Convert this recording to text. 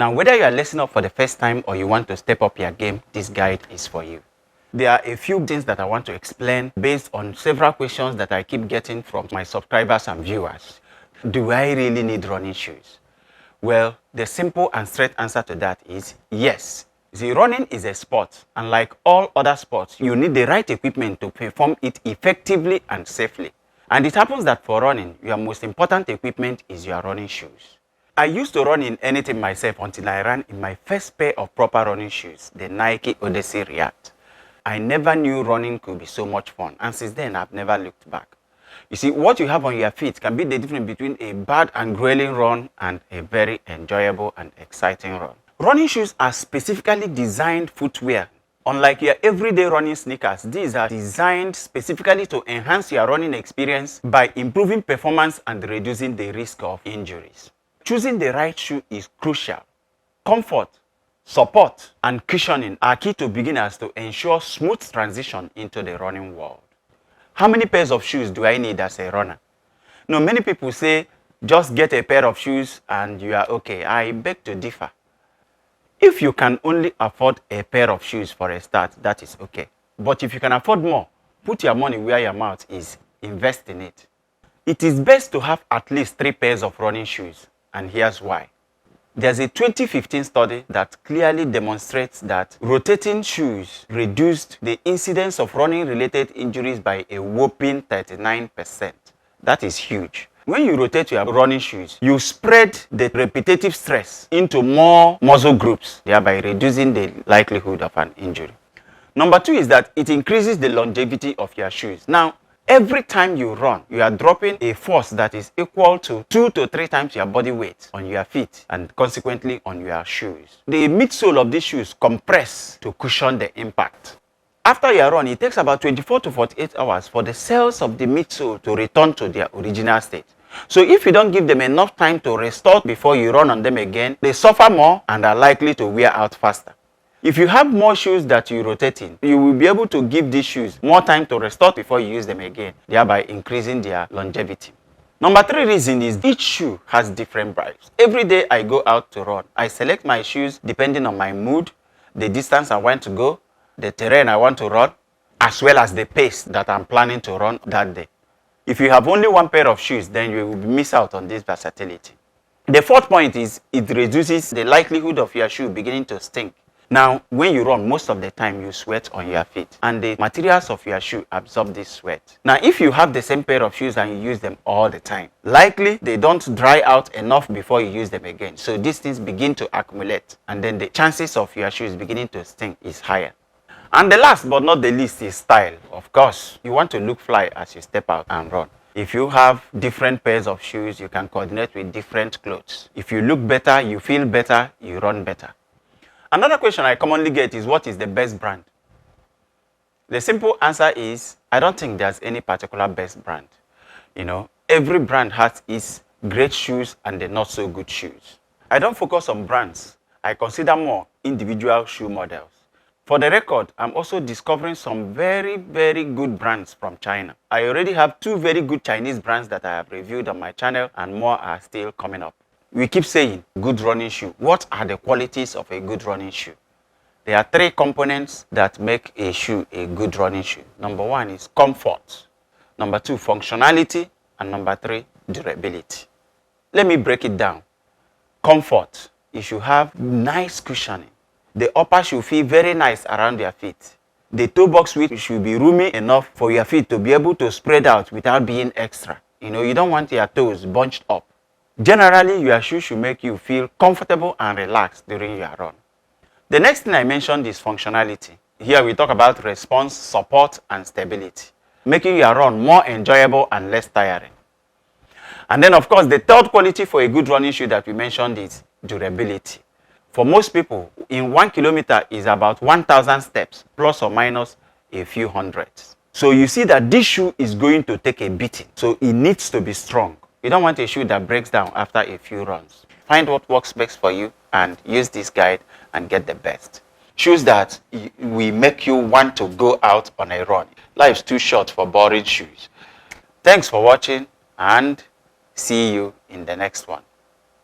Now, whether you are listening up for the first time or you want to step up your game, this guide is for you. There are a few things that I want to explain based on several questions that I keep getting from my subscribers and viewers. Do I really need running shoes? Well, the simple and straight answer to that is yes. The running is a sport, and like all other sports, you need the right equipment to perform it effectively and safely. And it happens that for running, your most important equipment is your running shoes. I used to run in anything myself until I ran in my first pair of proper running shoes, the Nike Odyssey React. I never knew running could be so much fun, and since then I've never looked back. You see, what you have on your feet can be the difference between a bad and grueling run and a very enjoyable and exciting run. Running shoes are specifically designed footwear. Unlike your everyday running sneakers, these are designed specifically to enhance your running experience by improving performance and reducing the risk of injuries. Choosing the right shoe is crucial. Comfort, support, and cushioning are key to beginners to ensure smooth transition into the running world. How many pairs of shoes do I need as a runner? Now, many people say, just get a pair of shoes and you are okay. I beg to differ. If you can only afford a pair of shoes for a start, that is okay. But if you can afford more, put your money where your mouth is. Invest in it. It is best to have at least 3 pairs of running shoes, and here's why. There's a 2015 study that clearly demonstrates that rotating shoes reduced the incidence of running-related injuries by a whopping 39%. That is huge. When you rotate your running shoes, you spread the repetitive stress into more muscle groups, thereby reducing the likelihood of an injury. Number 2 is that it increases the longevity of your shoes. Now, every time you run, you are dropping a force that is equal to 2 to 3 times your body weight on your feet and consequently on your shoes. The midsole of these shoes compress to cushion the impact. After your run, it takes about 24 to 48 hours for the cells of the midsole to return to their original state. So if you don't give them enough time to restore before you run on them again, they suffer more and are likely to wear out faster. If you have more shoes that you rotate in, you will be able to give these shoes more time to restore before you use them again, thereby increasing their longevity. Number 3 reason is each shoe has different vibes. Every day I go out to run, I select my shoes depending on my mood, the distance I want to go, the terrain I want to run, as well as the pace that I'm planning to run that day. If you have only 1 pair of shoes, then you will miss out on this versatility. The 4th point is it reduces the likelihood of your shoe beginning to stink. Now, when you run, most of the time you sweat on your feet and the materials of your shoe absorb this sweat. Now, if you have the same pair of shoes and you use them all the time, likely they don't dry out enough before you use them again. So these things begin to accumulate and then the chances of your shoes beginning to stink is higher. And the last but not the least is style. Of course, you want to look fly as you step out and run. If you have different pairs of shoes, you can coordinate with different clothes. If you look better, you feel better, you run better. Another question I commonly get is, what is the best brand? The simple answer is, I don't think there's any particular best brand. Every brand has its great shoes and the not so good shoes. I don't focus on brands. I consider more individual shoe models. For the record, I'm also discovering some very, very good brands from China. I already have 2 very good Chinese brands that I have reviewed on my channel and more are still coming up. We keep saying good running shoe. What are the qualities of a good running shoe? There are 3 components that make a shoe a good running shoe. Number 1 is comfort. Number 2, functionality. And number 3, durability. Let me break it down. Comfort. You should have nice cushioning. The upper should feel very nice around your feet. The toe box width should be roomy enough for your feet to be able to spread out without being extra. You don't want your toes bunched up. Generally, your shoe should make you feel comfortable and relaxed during your run. The next thing I mentioned is functionality. Here we talk about response, support, and stability, making your run more enjoyable and less tiring. And then, of course, the 3rd quality for a good running shoe that we mentioned is durability. For most people, in 1 kilometer is about 1,000 steps, plus or minus a few hundreds. So you see that this shoe is going to take a beating. So it needs to be strong. You don't want a shoe that breaks down after a few runs. Find what works best for you and use this guide and get the best. Shoes that will make you want to go out on a run. Life's too short for boring shoes. Thanks for watching and see you in the next one.